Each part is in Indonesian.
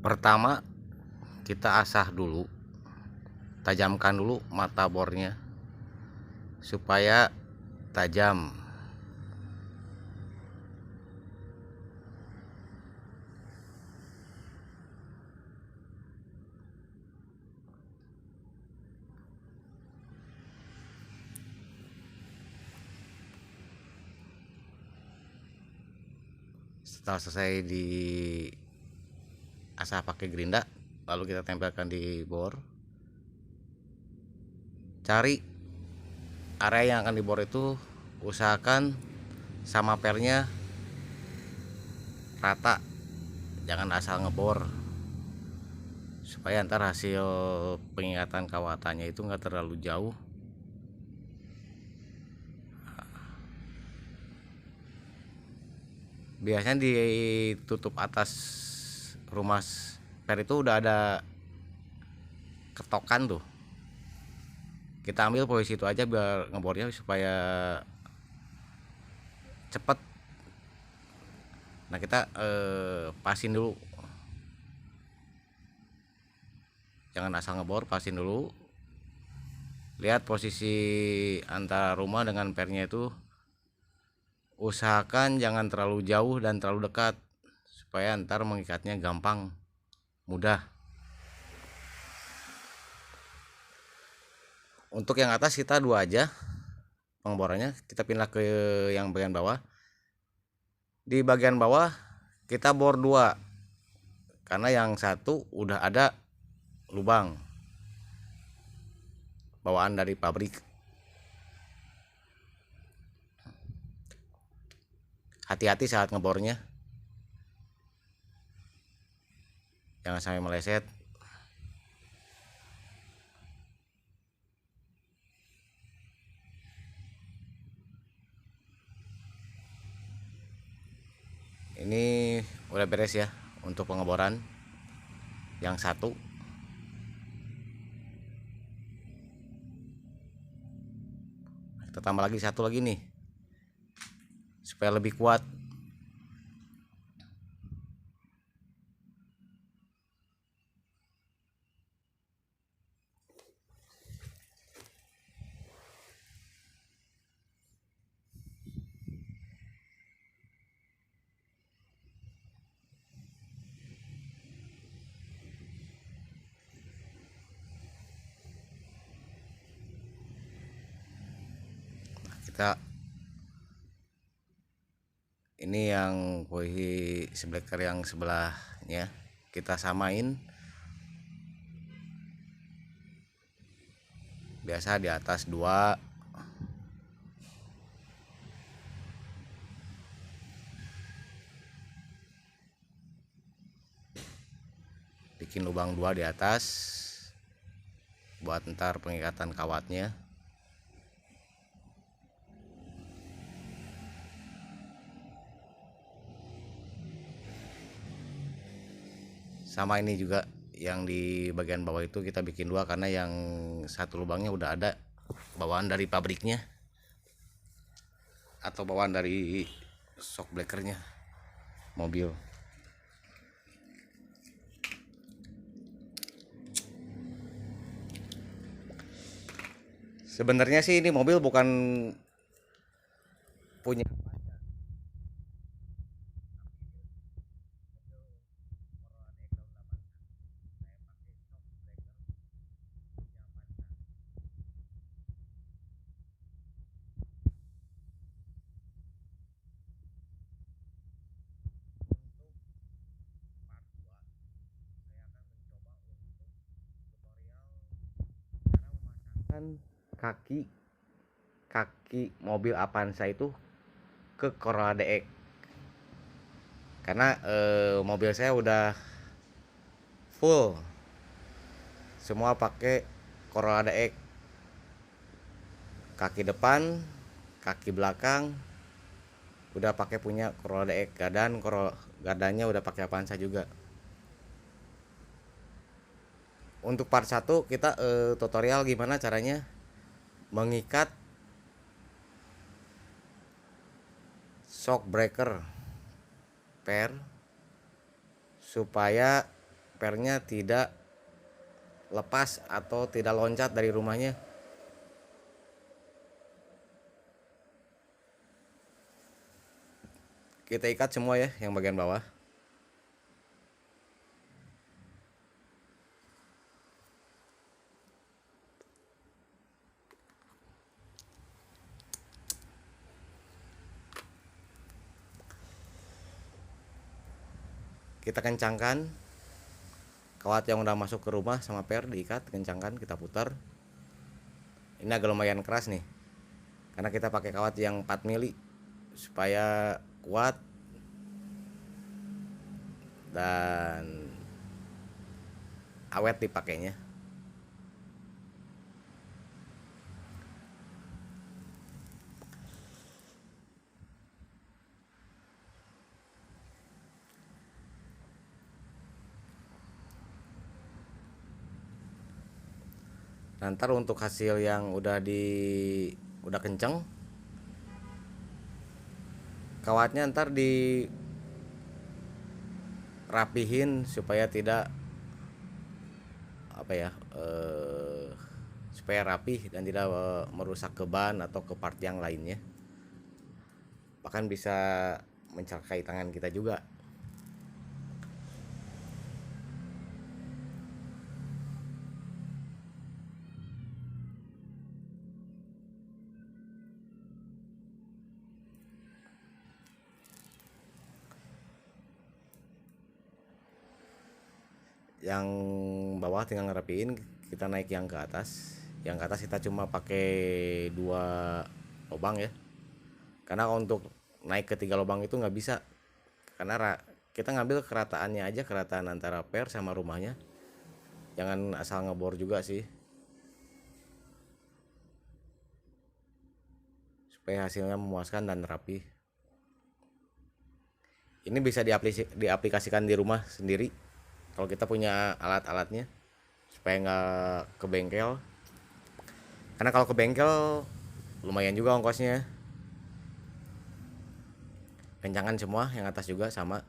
Pertama, kita asah dulu, tajamkan dulu mata bornya supaya tajam. Setelah selesai di asah pakai gerinda, lalu kita tempelkan di bor. Cari area yang akan dibor itu, usahakan sama pernya rata, jangan asal ngebor, supaya ntar hasil pengikatan kawatannya itu nggak terlalu jauh. Biasanya ditutup atas rumah per itu udah ada ketokan tuh, kita ambil posisi itu aja biar ngebornya supaya cepet. Nah, kita pasin dulu, jangan asal ngebor, pasin dulu. Lihat posisi antara rumah dengan pernya itu, usahakan jangan terlalu jauh dan terlalu dekat, supaya ntar mengikatnya gampang, mudah. Untuk yang atas kita dua aja pengeborannya, kita pindah ke yang bagian bawah. Di bagian bawah kita bor dua, karena yang satu udah ada lubang bawaan dari pabrik. Hati-hati saat ngebornya, jangan sampai meleset. Ini udah beres ya untuk pengeboran yang satu. Kita tambah lagi satu lagi nih, supaya lebih kuat. Kita ini yang posisi sebleker yang sebelahnya kita samain, biasa di atas dua, bikin lubang dua di atas buat ntar pengikatan kawatnya. Sama ini juga yang di bagian bawah itu kita bikin dua, karena yang satu lubangnya udah ada bawaan dari pabriknya atau bawaan dari shock breakernya mobil. Sebenarnya sih ini mobil bukan punya kaki mobil Avanza itu ke Corolla DX, karena mobil saya udah full semua pakai Corolla DX, kaki depan kaki belakang udah pakai punya Corolla DX, gadanya udah pakai Avanza juga. Untuk part 1 kita tutorial gimana caranya mengikat shock breaker per supaya pernya tidak lepas atau tidak loncat dari rumahnya. Kita ikat semua ya yang bagian bawah. Kita kencangkan kawat yang udah masuk ke rumah sama per, diikat, kencangkan, kita putar. Ini agak lumayan keras nih karena kita pakai kawat yang 4 mili supaya kuat dan awet dipakainya. Ntar untuk hasil yang udah kenceng, kawatnya ntar dirapihin supaya tidak apa ya, supaya rapih dan tidak merusak ke ban atau ke part yang lainnya. Bahkan bisa mencelakai tangan kita juga. Yang bawah tinggal ngerapiin, kita naik yang ke atas. Yang ke atas kita cuma pakai 2 lubang ya, karena untuk naik ke 3 lubang itu nggak bisa, karena kita ngambil kerataannya aja, kerataan antara per sama rumahnya, jangan asal ngebor juga sih, supaya hasilnya memuaskan dan rapi. Ini bisa diaplikasikan di rumah sendiri kalau kita punya alat-alatnya, supaya nggak ke bengkel, karena kalau ke bengkel lumayan juga ongkosnya. Kencangan semua, yang atas juga sama.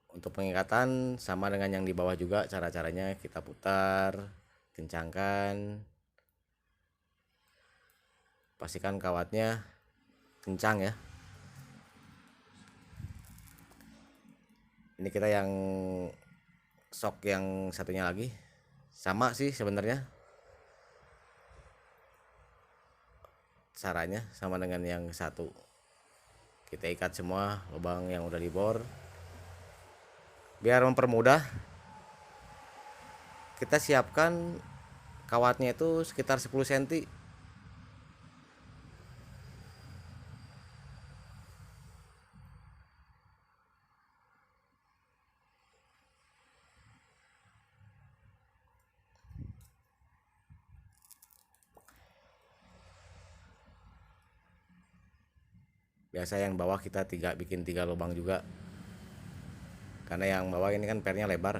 Untuk pengikatan sama dengan yang di bawah juga, cara-caranya kita putar, kencangkan, pastikan kawatnya kencang ya. Ini kita yang sok yang satunya lagi, sama sih sebenarnya caranya, sama dengan yang satu. Kita ikat semua lubang yang udah dibor. Biar mempermudah, kita siapkan kawatnya itu sekitar 10 cm. Biasa yang bawah kita bikin 3 lubang juga, karena yang bawah ini kan pernya lebar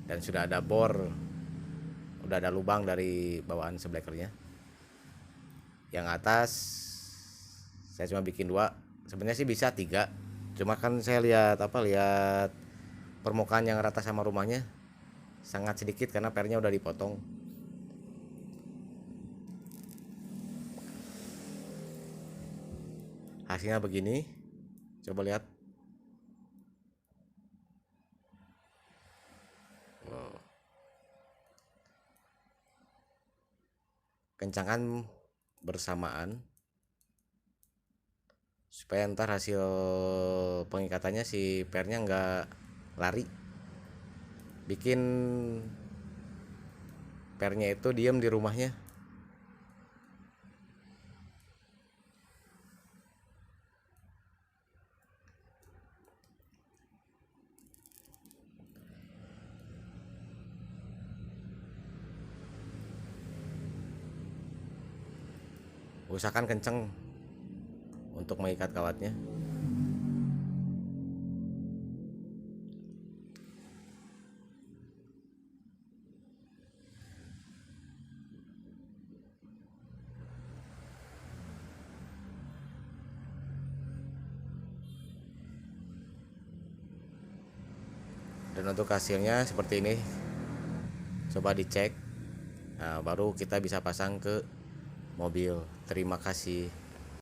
dan sudah ada bor, udah ada lubang dari bawaan seblekernya. Yang atas saya cuma bikin 2, sebenarnya sih bisa 3, cuma kan saya lihat permukaan yang rata sama rumahnya sangat sedikit karena pernya udah dipotong. Hasilnya begini, coba lihat. Kencangkan bersamaan supaya ntar hasil pengikatannya si pernya nggak lari, bikin pernya itu diem di rumahnya. Usahakan kenceng untuk mengikat kawatnya. Dan untuk hasilnya seperti ini, coba dicek. Nah, baru kita bisa pasang ke mobil. Terima kasih.